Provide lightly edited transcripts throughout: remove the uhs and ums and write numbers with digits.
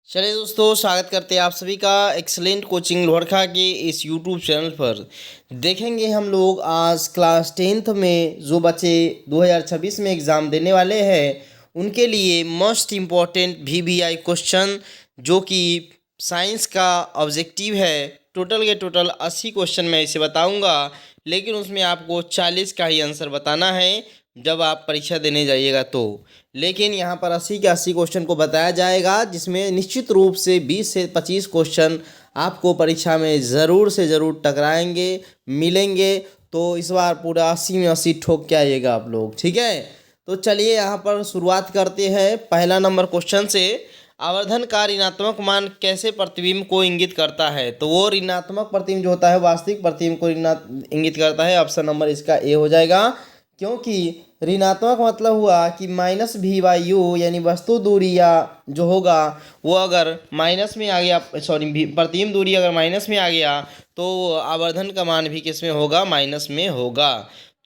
चलिए दोस्तों, स्वागत करते हैं आप सभी का एक्सलेंट कोचिंग लोहरखा के इस यूट्यूब चैनल पर। देखेंगे हम लोग आज क्लास 10th में जो बच्चे 2026 में एग्ज़ाम देने वाले हैं उनके लिए मोस्ट इम्पॉर्टेंट वीवीआई क्वेश्चन, जो कि साइंस का ऑब्जेक्टिव है। टोटल के टोटल 80 क्वेश्चन मैं इसे बताऊंगा, लेकिन उसमें आपको 40 का ही आंसर बताना है जब आप परीक्षा देने जाइएगा तो। लेकिन यहाँ पर 80 के 80 क्वेश्चन को बताया जाएगा, जिसमें निश्चित रूप से 20 से 25 क्वेश्चन आपको परीक्षा में ज़रूर से ज़रूर टकराएंगे, मिलेंगे। तो इस बार पूरा 80 में 80 ठोक के आइएगा आप लोग, ठीक है। तो चलिए यहाँ पर शुरुआत करते हैं पहला नंबर क्वेश्चन से। आवर्धन का ऋणात्मक मान कैसे प्रतिबिंब को इंगित करता है? तो वो ऋणात्मक प्रतिबिंब जो होता है वास्तविक प्रतिबिंब को इंगित करता है। ऑप्शन नंबर इसका ए हो जाएगा, क्योंकि ऋणात्मक मतलब हुआ कि माइनस भी बाई यू, यानी वस्तु दूरी या जो होगा वो अगर माइनस में आ गया, सॉरी प्रतिबिंब दूरी अगर माइनस में आ गया तो आवर्धन का मान भी किस में होगा? माइनस में होगा।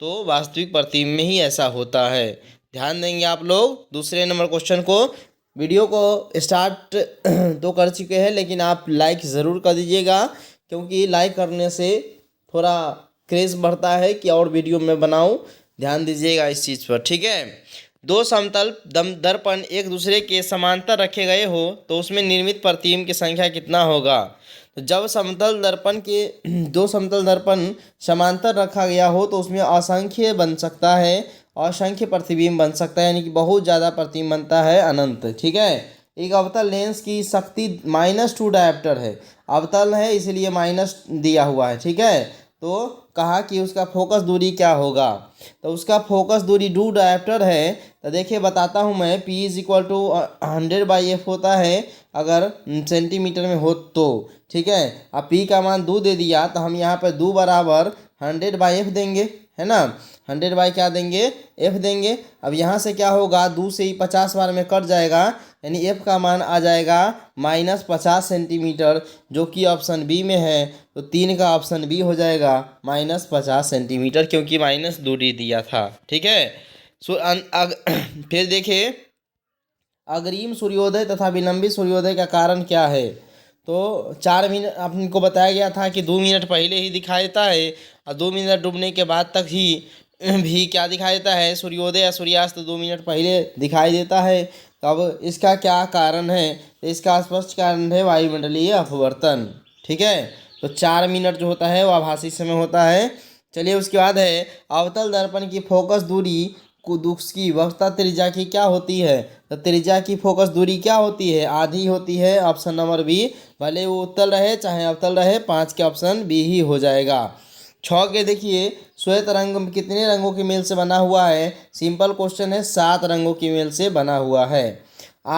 तो वास्तविक प्रतिबिंब में ही ऐसा होता है। ध्यान देंगे आप लोग दूसरे नंबर क्वेश्चन को। वीडियो को स्टार्ट तो कर चुके हैं, लेकिन आप लाइक ज़रूर कर दीजिएगा, क्योंकि लाइक करने से थोड़ा क्रेज़ बढ़ता है कि और वीडियो मैं बनाऊं। ध्यान दीजिएगा इस चीज़ पर, ठीक है। दो समतल दर्पण एक दूसरे के समांतर रखे गए हो तो उसमें निर्मित प्रतिबिंब की संख्या कितना होगा? तो जब समतल दर्पण के दो समतल दर्पण समांतर रखा गया हो तो उसमें असंख्य बन सकता है, असंख्य प्रतिबिंब बन सकता है, यानी कि बहुत ज़्यादा प्रतिबिंब बनता है, अनंत, ठीक है। एक अवतल लेंस की शक्ति -2 डायोप्टर है। अवतल है इसलिए माइनस दिया हुआ है, ठीक है। तो कहा कि उसका फोकस दूरी क्या होगा? तो उसका फोकस दूरी 2 डायोप्टर है। तो देखिए बताता हूँ मैं, P is equal to 100/f होता है अगर सेंटीमीटर में हो तो, ठीक है। अब P का मान 2 दे दिया तो हम यहाँ पर 2 बराबर 100/f देंगे, है ना। 100 बाई क्या देंगे? f देंगे। अब यहाँ से क्या होगा, 2 से ही 50 बार में कट जाएगा, यानी f का मान आ जाएगा -50 सेंटीमीटर, जो कि ऑप्शन बी में है। तो 3 का ऑप्शन बी हो जाएगा -50 सेंटीमीटर, क्योंकि माइनस दूरी दिया था, ठीक है। फिर देखिए, अग्रिम सूर्योदय तथा विलंबित सूर्योदय का कारण क्या है? तो 4 मिनट आपको बताया गया था कि 2 मिनट पहले ही दिखाई देता है, और 2 मिनट डूबने के बाद तक ही भी क्या दिखाई देता है? सूर्योदय या सूर्यास्त 2 मिनट पहले दिखाई देता है। तो अब इसका क्या कारण है? तो इसका स्पष्ट कारण है वायुमंडलीय अपवर्तन, ठीक है। तो 4 मिनट जो होता है वो आभासी समय होता है। चलिए उसके बाद है, अवतल दर्पण की फोकस दूरी को उसकी वक्रता त्रिज्या की क्या होती है? तो त्रिज्या की फोकस दूरी क्या होती है? आधी होती है। ऑप्शन नंबर बी, भले वो उत्तल रहे चाहे अवतल रहे, 5 के ऑप्शन बी ही हो जाएगा। 6 के देखिए, श्वेत रंग कितने रंगों की मेल से बना हुआ है? सिंपल क्वेश्चन है, 7 रंगों की मेल से बना हुआ है।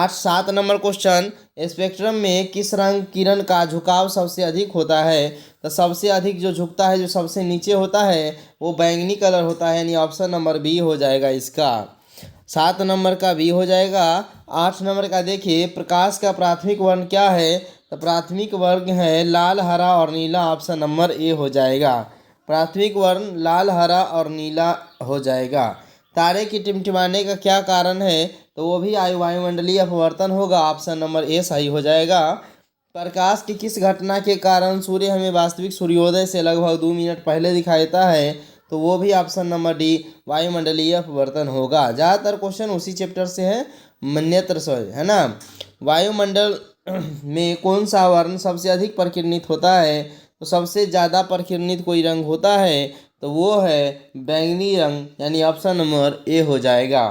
7 नंबर क्वेश्चन, स्पेक्ट्रम में किस रंग किरण का झुकाव सबसे अधिक होता है? तो सबसे अधिक जो झुकता है, जो सबसे नीचे होता है, वो बैंगनी कलर होता है, यानी ऑप्शन नंबर बी हो जाएगा इसका। 7 नंबर का बी हो जाएगा। 8 नंबर का देखिए, प्रकाश का प्राथमिक वर्ण क्या है? तो प्राथमिक वर्ण है लाल, हरा और नीला, ऑप्शन नंबर ए हो जाएगा। प्राथमिक वर्ण लाल, हरा और नीला हो जाएगा। तारे की टिमटिमाने का क्या कारण है? तो वो भी वायुमंडलीय अपवर्तन होगा, ऑप्शन नंबर ए सही हो जाएगा। प्रकाश की किस घटना के कारण सूर्य हमें वास्तविक सूर्योदय से लगभग 2 मिनट पहले दिखाई देता है? तो वो भी ऑप्शन नंबर डी, वायुमंडलीय अपवर्तन होगा। ज़्यादातर क्वेश्चन उसी चैप्टर से है, नेत्र से, है ना। वायुमंडल में कौन सा वर्ण सबसे अधिक परिकिरणित होता है? तो सबसे ज़्यादा परिकिरणित कोई रंग होता है तो वो है बैंगनी रंग, यानी ऑप्शन नंबर ए हो जाएगा।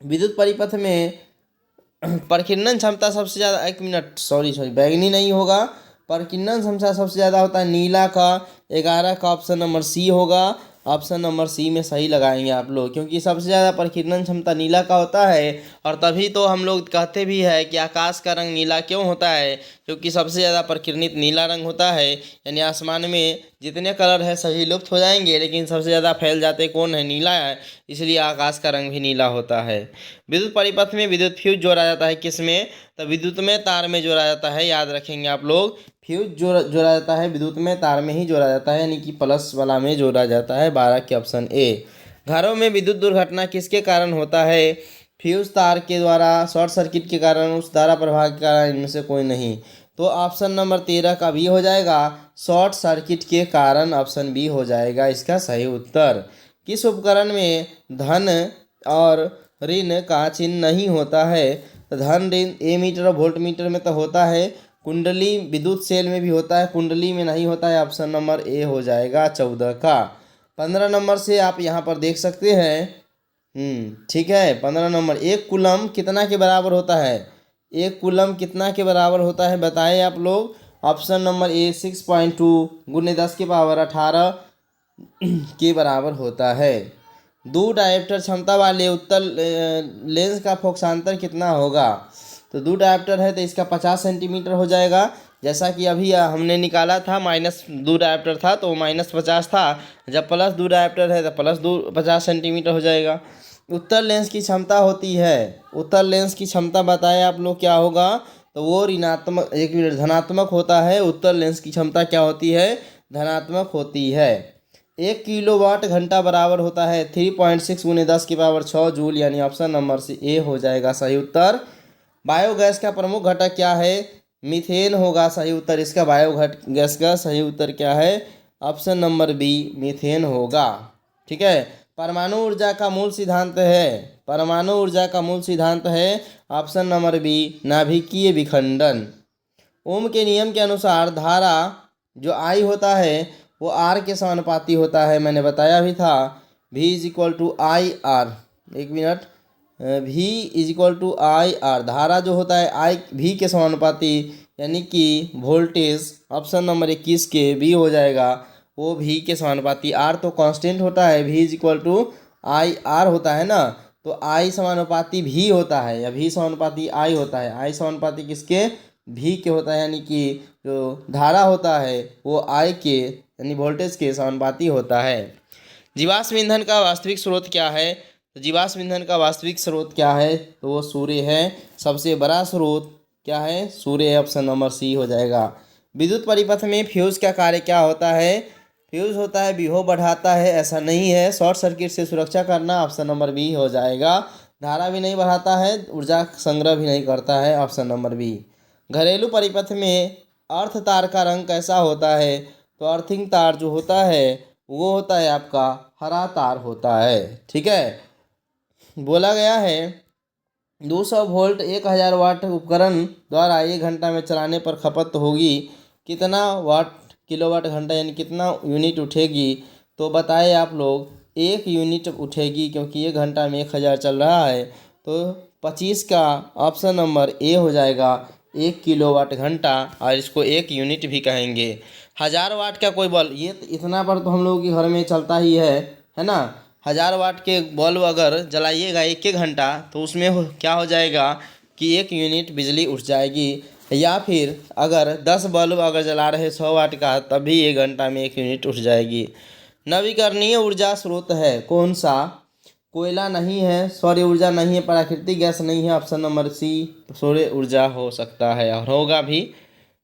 विद्युत परिपथ में प्रकीर्णन क्षमता सबसे ज़्यादा, 1 मिनट, सॉरी बैंगनी नहीं होगा। प्रकीर्णन क्षमता सबसे ज़्यादा होता है नीला का, 11 का ऑप्शन नंबर सी होगा। ऑप्शन नंबर सी में सही लगाएंगे आप लोग, क्योंकि सबसे ज़्यादा प्रकीर्णन क्षमता नीला का होता है। और तभी तो हम लोग कहते भी है कि आकाश का रंग नीला क्यों होता है? क्योंकि सबसे ज़्यादा प्रकीर्णित नीला रंग होता है, यानी आसमान में जितने कलर है सभी लुप्त हो जाएंगे, लेकिन सबसे ज़्यादा फैल जाते कौन है? नीला है, इसलिए आकाश का रंग भी नीला होता है। विद्युत परिपथ में विद्युत फ्यूज जोड़ा जाता है किस में? तो विद्युत में तार में जोड़ा जाता है, याद रखेंगे आप लोग। फ्यूज जोड़ा जाता है विद्युत में तार में ही जोड़ा जाता है, यानी कि प्लस वाला में जोड़ा जाता है, 12 के ऑप्शन ए। घरों में विद्युत दुर्घटना किसके कारण होता है? फ्यूज तार के द्वारा शॉर्ट सर्किट के कारण उस धारा प्रवाह के कारण इनमें से कोई नहीं। तो ऑप्शन नंबर 13 का बी हो जाएगा, शॉर्ट सर्किट के कारण ऑप्शन बी हो जाएगा इसका सही उत्तर। किस उपकरण में धन और ऋण का चिन्ह नहीं होता है? तो धन ऋण एमीटर और वोल्ट मीटर में तो होता है, कुंडली विद्युत सेल में भी होता है, कुंडली में नहीं होता है। ऑप्शन नंबर ए हो जाएगा 14 का। 15 नंबर से आप यहाँ पर देख सकते हैं। ठीक है। 15 नंबर, एक कूलम कितना के बराबर होता है? एक कूलम कितना के बराबर होता है बताएं आप लोग। ऑप्शन नंबर ए 6.2 गुने 10 के पावर 18 के बराबर होता है। दो डायोप्टर क्षमता वाले उत्तल लेंस का फोकसांतर कितना होगा? तो दो डायोप्टर है तो इसका 50 सेंटीमीटर हो जाएगा। जैसा कि अभी हमने निकाला था, माइनस दो डायोप्टर था तो -50 था, जब प्लस दो डायोप्टर है तो प्लस 50 सेंटीमीटर हो जाएगा। उत्तल लेंस की क्षमता होती है, उत्तल लेंस की क्षमता बताएं आप लोग क्या होगा? तो वो ऋणात्मक, एक मिनट, धनात्मक होता है। उत्तल लेंस की क्षमता क्या होती है? धनात्मक होती है। 1 किलोवाट घंटा बराबर होता है 3.6 गुने 10 की पावर 6 जूल, यानी ऑप्शन नंबर से ए हो जाएगा सही उत्तर। बायोगैस का प्रमुख घटक क्या है? मीथेन होगा सही उत्तर इसका। बायोगैस का सही उत्तर क्या है? ऑप्शन नंबर बी मीथेन होगा। ठीक है। परमाणु ऊर्जा का मूल सिद्धांत है, परमाणु ऊर्जा का मूल सिद्धांत है ऑप्शन नंबर बी नाभिकीय विखंडन। ओम के नियम के अनुसार धारा जो आई होता है वो आर के समानुपाती होता है, मैंने बताया भी था। V is equal to I R, एक मिनट, V is equal to I R, धारा जो होता है आई भी के समानुपाती, यानी कि वोल्टेज ऑप्शन नंबर 21 के बी हो जाएगा, वो भी के समानुपाती। आर तो कांस्टेंट होता है, V is equal to I R होता है ना, तो आई समानुपाती भी होता है या भी समानुपाती आई होता है। आई समानुपाती किसके? भी के होता है, यानी कि जो धारा होता है वो आई के यानी वोल्टेज के समानुपाती होता है। जीवाश्म ईंधन का वास्तविक स्रोत क्या है? तो जीवाश्म ईंधन का वास्तविक स्रोत क्या है? तो वो सूर्य है। सबसे बड़ा स्रोत क्या है? सूर्य है। ऑप्शन नंबर सी हो जाएगा। विद्युत परिपथ में फ्यूज का कार्य क्या होता है? फ्यूज होता है विभव बढ़ाता है, ऐसा नहीं है, शॉर्ट सर्किट से सुरक्षा करना। ऑप्शन नंबर बी हो जाएगा। धारा भी नहीं बढ़ाता है, ऊर्जा संग्रह भी नहीं करता है। Option number B. घरेलू परिपथ में अर्थ तार का रंग कैसा होता है? तो अर्थिंग तार जो होता है वो होता है आपका हरा तार होता है। ठीक है। बोला गया है 200 वोल्ट 1000 वाट उपकरण द्वारा 1 घंटा में चलाने पर खपत होगी कितना वाट किलोवाट घंटा, यानी कितना यूनिट उठेगी? तो बताए आप लोग, 1 यूनिट उठेगी, क्योंकि 1 घंटा में 1000 चल रहा है, तो 25 का ऑप्शन नंबर ए हो जाएगा, 1 किलोवाट घंटा, और इसको 1 यूनिट भी कहेंगे। 1000 वाट का कोई बल्ब, ये इतना पर तो हम लोगों के घर में चलता ही है ना। 1000 वाट के बल्ब अगर जलाइएगा 1 घंटा तो उसमें क्या हो जाएगा कि 1 यूनिट बिजली उठ जाएगी। या फिर अगर 10 बल्ब अगर जला रहे 100 वाट का, तब भी 1 घंटा में 1 यूनिट उठ जाएगी। नवीकरणीय ऊर्जा स्रोत है कौन सा? कोयला नहीं है, सौर ऊर्जा नहीं है, प्राकृतिक गैस नहीं है। ऑप्शन नंबर सी सौर ऊर्जा हो सकता है और होगा भी।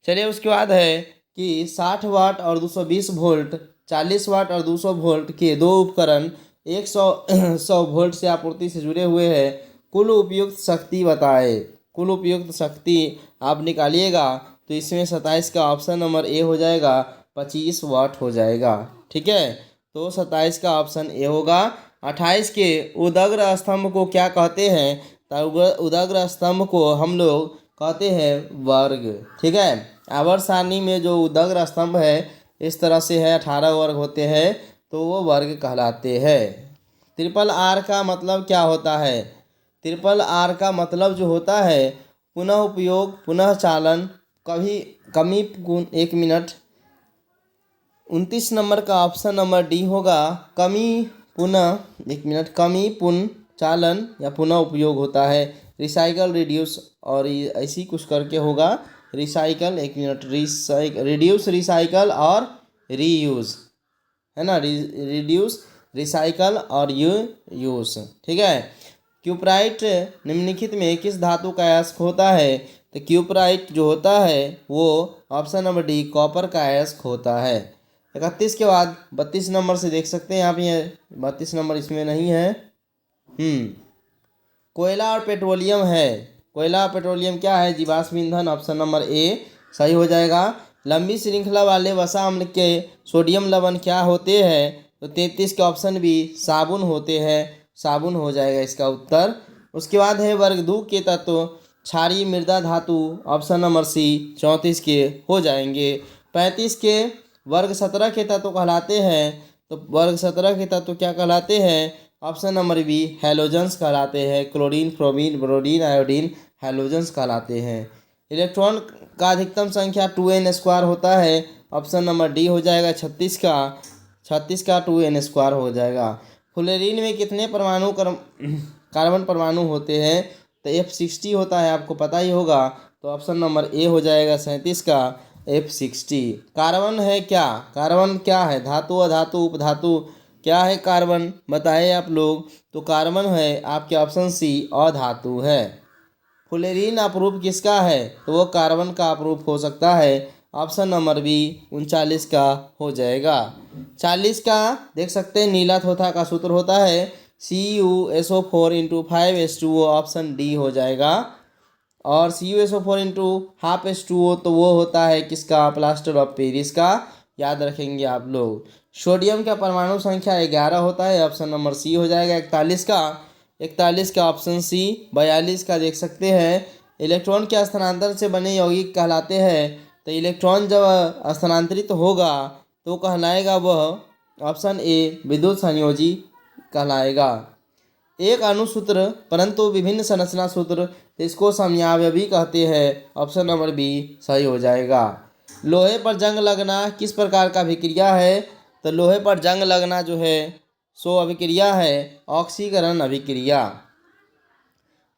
चलिए, उसके बाद है कि 60 वाट और 220 वोल्ट, 40 वाट और 200 वोल्ट के दो उपकरण 100 वोल्ट से आपूर्ति से जुड़े हुए हैं। कुल उपयुक्त शक्ति बताए। कुल उपयुक्त शक्ति आप निकालिएगा तो इसमें 27 का ऑप्शन नंबर ए हो जाएगा, 25 वाट हो जाएगा। ठीक है, तो 27 का ऑप्शन ए होगा। 28 के उदग्र स्तंभ को क्या कहते हैं? तो उदग्र स्तंभ को हम लोग कहते हैं वर्ग। ठीक है, आवर्त सारणी में जो उदग्र स्तंभ है इस तरह से है, 18 वर्ग होते हैं, तो वो वर्ग कहलाते हैं। ट्रिपल आर का मतलब क्या होता है? ट्रिपल आर का मतलब जो होता है पुनः उपयोग, पुनः चालन, कभी कमी, एक मिनट, 29 नंबर का ऑप्शन नंबर डी होगा, कमी पुनः, एक मिनट, कमी पुनः चालन या पुनः उपयोग होता है। रिसाइकल, रिड्यूस और ऐसी कुछ करके होगा। रिसाइकल, एक मिनट, रिड्यूस, रिसाइकल और रीयूज़, है ना, रिड्यूस, रिसाइकल और यूज। ठीक है। क्यूपराइट निम्नलिखित में किस धातु का अयस्क होता है? तो क्यूपराइट जो होता है वो ऑप्शन नंबर डी कॉपर का अयस्क होता है। 31 के बाद 32 नंबर से देख सकते हैं आप, ये 32 नंबर इसमें नहीं है। कोयला और पेट्रोलियम है। कोयला और पेट्रोलियम क्या है? जीवाश्म ईंधन। ऑप्शन नंबर ए सही हो जाएगा। लंबी श्रृंखला वाले वसा अम्ल के सोडियम लवण क्या होते हैं? तो 33 के ऑप्शन बी साबुन होते हैं। साबुन हो जाएगा इसका उत्तर। उसके बाद है वर्ग 2 के तत्व क्षारीय मृदा धातु। ऑप्शन नंबर सी 34 के हो जाएंगे। 35 के वर्ग 17 के तत्व कहलाते हैं। तो वर्ग 17 के तत्व क्या कहलाते हैं? ऑप्शन नंबर बी हैलोजेंस कहलाते हैं। क्लोरीन, ब्रोमीन, ब्रोडीन, आयोडीन हैलोजेंस कहलाते हैं। इलेक्ट्रॉन का अधिकतम संख्या 2n² होता है। ऑप्शन नंबर डी हो जाएगा 36 का 2n² हो जाएगा। फ्लोरीन में कितने परमाणु कार्बन परमाणु होते हैं? तो F60 होता है, आपको पता ही होगा। तो ऑप्शन नंबर ए हो जाएगा 37 का F60। कार्बन है क्या? कार्बन क्या है? धातु, अधातु, उपधातु क्या है कार्बन? बताएं आप लोग। तो कार्बन है आपके ऑप्शन सी अधातु है। फ्लोरीन अपरूप किसका है? तो वो कार्बन का अपरूप हो सकता है। ऑप्शन नंबर बी 39 का हो जाएगा। 40 का देख सकते हैं नीला थोथा का सूत्र होता है CuSO4 × 5H2O। ऑप्शन डी हो जाएगा। और CuSO4 × ½ H2O तो वो होता है किसका? प्लास्टर ऑफ पेरिस का। याद रखेंगे आप लोग। सोडियम का परमाणु संख्या 11 होता है। ऑप्शन नंबर सी हो जाएगा 41 का ऑप्शन सी। 42 का देख सकते हैं इलेक्ट्रॉन के स्थानांतरण से बने यौगिक कहलाते हैं। तो इलेक्ट्रॉन जब स्थानांतरित होगा तो कहलाएगा वह ऑप्शन ए विद्युत संयोजी कहलाएगा। एक अणुसूत्र परंतु विभिन्न संरचना सूत्र इसको समयावयवी कहते हैं। ऑप्शन नंबर बी सही हो जाएगा। लोहे पर जंग लगना किस प्रकार का अभिक्रिया है? तो लोहे पर जंग लगना जो है सो अभिक्रिया है ऑक्सीकरण अभिक्रिया,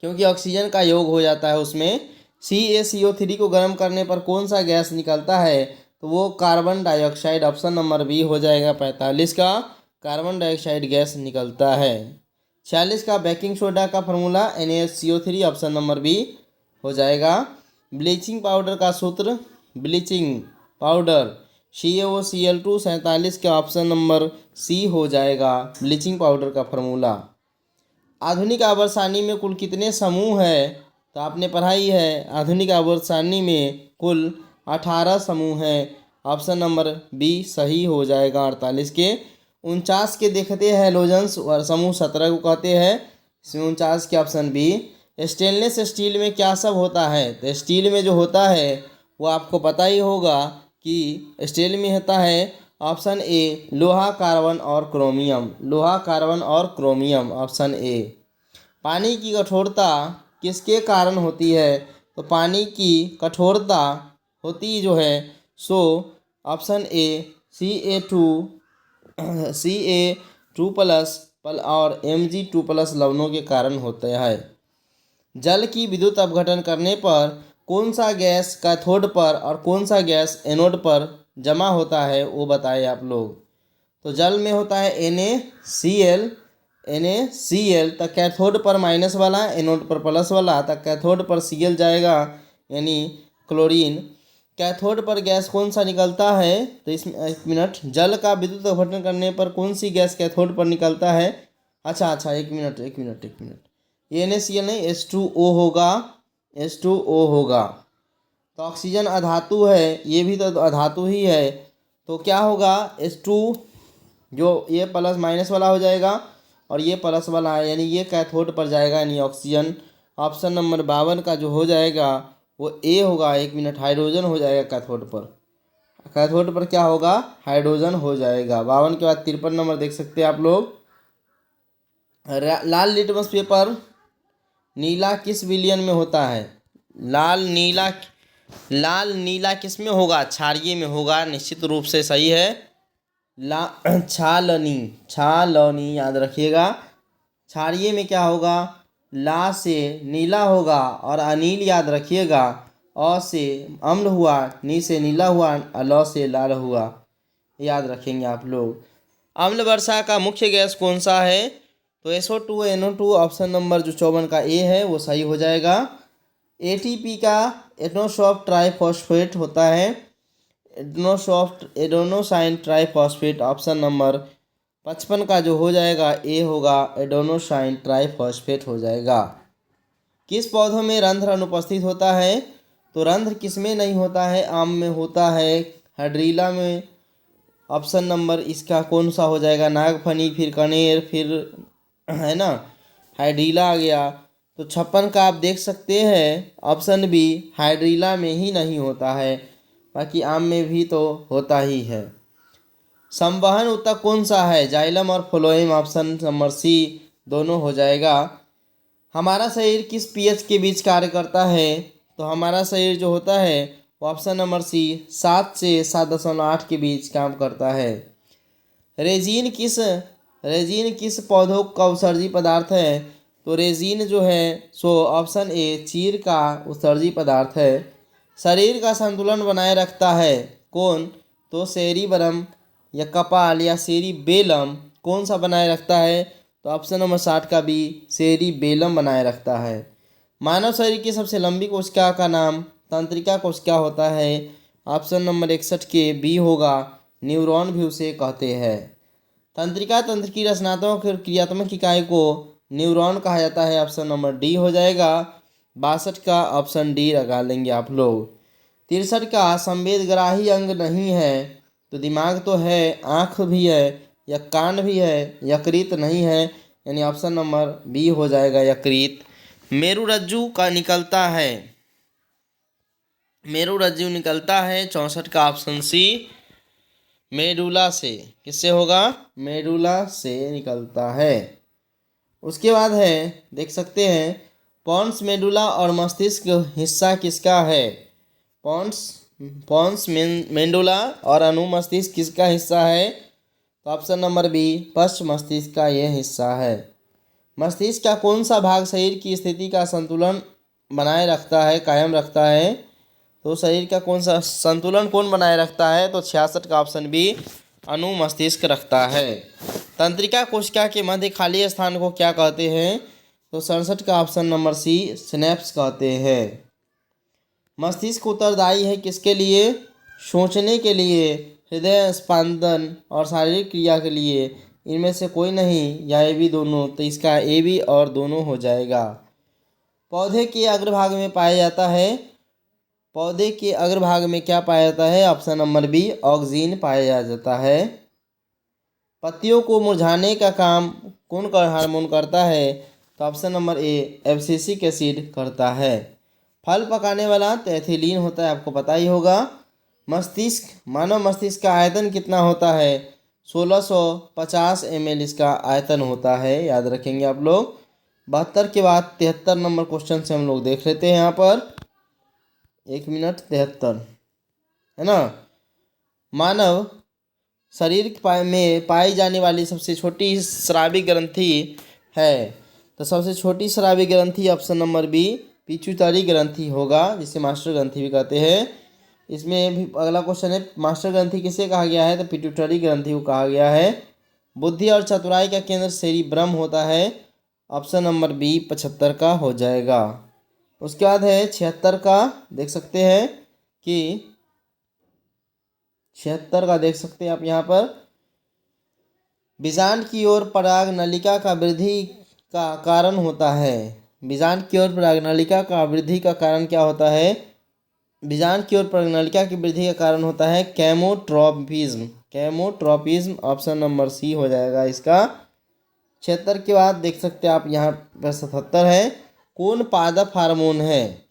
क्योंकि ऑक्सीजन का योग हो जाता है उसमें। CaCO3 को गर्म करने पर कौन सा गैस निकलता है? तो वो carbon dioxide. Option number B हो जाएगा 45 का कार्बन डाइऑक्साइड गैस निकलता है। 46 का बेकिंग सोडा का formula NaCO3। Option number B हो जाएगा। ब्लीचिंग पाउडर का सूत्र ब्लीचिंग पाउडर CaOCl2। 47 का ऑप्शन नंबर सी हो जाएगा ब्लीचिंग पाउडर का फार्मूला। आधुनिक आवर्त सारणी में कुल कितने समूह हैं? तो आपने पढ़ाई है आधुनिक आवर्त सारणी में कुल 18 समूह हैं। ऑप्शन नंबर बी सही हो जाएगा 48 के। 49 के देखते हैं हैलोजेंस और समूह 17 को कहते हैं। इसमें 49 के ऑप्शन बी। स्टेनलेस स्टील में क्या सब होता है? तो स्टील में जो होता है वो आपको पता ही होगा कि स्टील में होता है ऑप्शन ए लोहा, कार्बन और क्रोमियम। लोहा, कार्बन और क्रोमियम ऑप्शन ए। पानी की कठोरता किसके कारण होती है? तो पानी की कठोरता होती जो है सो ऑप्शन ए Ca2+ और Mg2+ लवणों के कारण होते हैं। जल की विद्युत अपघटन करने पर कौन सा गैस कैथोड पर और कौन सा गैस एनोड पर जमा होता है वो बताएं आप लोग। तो जल में होता है NaCl तक कैथोड पर माइनस वाला, एनोड पर प्लस वाला, तक कैथोड पर Cl जाएगा यानी क्लोरीन। कैथोड पर गैस कौन सा निकलता है? तो इसमें एक मिनट, जल का विद्युत अपघटन करने पर कौन सी गैस कैथोड पर निकलता है? अच्छा एक मिनट ये NaCl नहीं H2O होगा। H2O होगा। तो ऑक्सीजन अधातु है, ये भी तो अधातु ही है। तो क्या होगा H2 जो ये प्लस माइनस वाला हो जाएगा और ये प्लस वाला है यानी ये कैथोड पर जाएगा यानी ऑक्सीजन। ऑप्शन नंबर 52 का जो हो जाएगा वो ए होगा। एक मिनट, हाइड्रोजन हो जाएगा कैथोड पर। कैथोड पर क्या होगा? हाइड्रोजन हो जाएगा। 52 के बाद 53 नंबर देख सकते हैं आप लोग। लाल लिटमस पेपर नीला किस विलयन में होता है? लाल नीला किस में होगा? क्षारीय में होगा, निश्चित रूप से सही है। छालनी याद रखिएगा। क्षारीय में क्या होगा? ला से नीला होगा और अनील याद रखिएगा। अ से अम्ल हुआ, नी से नीला हुआ, ल से लाल हुआ, याद रखेंगे आप लोग। अम्ल वर्षा का मुख्य गैस कौन सा है? तो SO2 ऑप्शन नंबर जो 54 का ए है वो सही हो जाएगा। ATP का एडनोसॉफ्ट ट्राइफॉस्फेट होता है। एडेनोसाइन ट्राइफॉस्फेट ऑप्शन नंबर 55 का जो हो जाएगा ए होगा एडेनोसाइन ट्राइफॉस्फेट हो जाएगा। किस पौधों में रंध्र अनुपस्थित होता है? तो रंध्र किसमें नहीं होता है? आम में होता है, हाइड्रीला में। ऑप्शन नंबर इसका कौन सा हो जाएगा? नागफनी, फिर कनेर, फिर है ना हाइड्रीला आ गया। तो 56 का आप देख सकते हैं ऑप्शन बी हाइड्रीला में ही नहीं होता है, बाकी आम में भी तो होता ही है। संवहन ऊतक कौन सा है? जाइलम और फ्लोएम, ऑप्शन नंबर सी दोनों हो जाएगा। हमारा शरीर किस पीएच के बीच कार्य करता है? तो हमारा शरीर जो होता है वो ऑप्शन नंबर सी 7 से 7.8 के बीच काम करता है। रेजिन किस पौधों का उत्सर्जी पदार्थ है? तो रेजिन जो है सो ऑप्शन ए चीड़ का उत्सर्जी पदार्थ है। शरीर का संतुलन बनाए रखता है कौन? तो सेरिबरम या कपाल या सेरिबेलम कौन सा बनाए रखता है? तो ऑप्शन नंबर 60 का बी सेरिबेलम बनाए रखता है। मानव शरीर की सबसे लंबी कोशिका का नाम तंत्रिका कोशिका होता है। ऑप्शन नंबर 61 के बी होगा, न्यूरॉन भी उसे कहते हैं। तंत्रिका तंत्र की रचनात्मक और क्रियात्मक इकाई को न्यूरॉन कहा जाता है। ऑप्शन नंबर डी हो जाएगा। 62 का ऑप्शन डी लगा लेंगे आप लोग। 63 का संवेदग्राही अंग नहीं है, तो दिमाग तो है, आँख भी है, या कान भी है, यकृत नहीं है, यानी ऑप्शन नंबर बी हो जाएगा यकृत। मेरुरज्जु का निकलता है, मेरुरज्जु निकलता है 64 का ऑप्शन सी मेडुला से। किससे होगा? मेडुला से निकलता है। उसके बाद है देख सकते हैं पॉन्स मेडुला और मस्तिष्क हिस्सा किसका है? पॉन्स मेडुला और अनुमस्तिष्क किसका हिस्सा है? तो ऑप्शन नंबर बी पश्च मस्तिष्क का यह हिस्सा है। मस्तिष्क का कौन सा भाग शरीर की स्थिति का संतुलन बनाए रखता है, कायम रखता है? तो शरीर का कौन सा संतुलन कौन बनाए रखता है? तो 66 का ऑप्शन बी अनुमस्तिष्क रखता है। तंत्रिका कोशिका के मध्य खाली स्थान को क्या कहते हैं? तो 67 का ऑप्शन नंबर सी सिनेप्स कहते हैं। मस्तिष्क उत्तरदायी है किसके लिए? सोचने के लिए, हृदय स्पंदन और शारीरिक क्रिया के लिए। इनमें से कोई नहीं, या ए बी दोनों, तो इसका ए बी और दोनों हो जाएगा। पौधे के अग्रभाग में पाया जाता है, पौधे के अग्रभाग में क्या पाया जाता है? ऑप्शन नंबर बी ऑक्सीन पाया जाता है। पत्तियों को मुरझाने का काम कौन का हार्मोन करता है? तो option number A abscisic acid करता है। फल पकाने वाला तो एथिलीन होता है, आपको पता ही होगा। मानव मस्तिष्क का आयतन कितना होता है? 1650 ml इसका आयतन होता है, याद रखेंगे आप लोग। 72 के बाद 73 नंबर क्वेश्चन से हम लोग देख लेते हैं। यहाँ पर 1 मिनट 73 है ना। मानव शरीर में पाई जाने वाली सबसे छोटी स्रावी ग्रंथि है, तो सबसे छोटी स्रावी ग्रंथि ऑप्शन नंबर बी पिट्यूटरी ग्रंथि होगा, जिसे मास्टर ग्रंथि भी कहते हैं। इसमें भी अगला क्वेश्चन है मास्टर ग्रंथि किसे कहा गया है? तो पिट्यूटरी ग्रंथि को कहा गया है। बुद्धि और चतुराई का केंद्र सेरिब्रम होता है। ऑप्शन नंबर बी 75 का हो जाएगा। उसके बाद है 76 का, देख सकते हैं कि 76 का देख सकते हैं आप यहाँ पर, बीजांड की ओर पराग नलिका का वृद्धि का कारण होता है। बीजांड की ओर पराग नलिका का वृद्धि का कारण क्या होता है? बीजांड की ओर पराग नलिका की वृद्धि का कारण होता है कैमोट्रोपिज्म। कैमोट्रोपिज्म ऑप्शन नंबर सी हो जाएगा इसका। 76 के बाद देख सकते हैं आप यहाँ पर 77 है, कौन पादप हार्मोन है?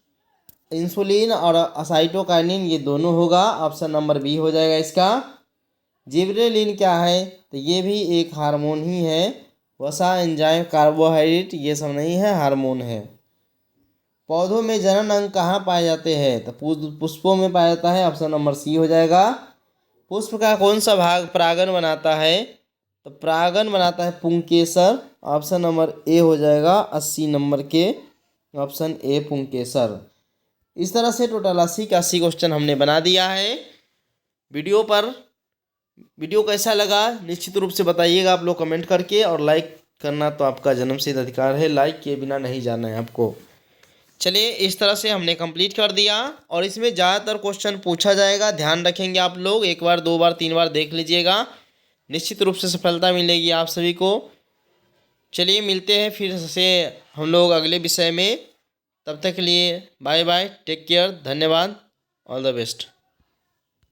इंसुलिन और असाइटोकाइनिन ये दोनों होगा, ऑप्शन नंबर बी हो जाएगा इसका। जिबरेलिन क्या है? तो ये भी एक हार्मोन ही है। वसा, एंजाइम, कार्बोहाइड्रेट ये सब नहीं है, हार्मोन है। पौधों में जनन अंग कहाँ पाए जाते हैं? तो पुष्पों में पाया जाता है, ऑप्शन नंबर सी हो जाएगा। पुष्प का कौन सा भाग परागन बनाता है? तो परागन बनाता है पुंकेसर, ऑप्शन नंबर ए हो जाएगा 80 नंबर के, ऑप्शन ए पुंकेसर। इस तरह से टोटल 80 का 80 क्वेश्चन हमने बना दिया है। वीडियो कैसा लगा निश्चित रूप से बताइएगा आप लोग कमेंट करके, और लाइक करना तो आपका जन्मसिद्ध अधिकार है, लाइक किए बिना नहीं जाना है आपको। चलिए इस तरह से हमने कंप्लीट कर दिया, और इसमें ज़्यादातर क्वेश्चन पूछा जाएगा, ध्यान रखेंगे आप लोग। 1 बार 2 बार 3 बार देख लीजिएगा, निश्चित रूप से सफलता मिलेगी आप सभी को। चलिए मिलते हैं फिर से हम लोग अगले विषय में। तब तक के लिए बाय बाय, टेक केयर, धन्यवाद, ऑल द बेस्ट।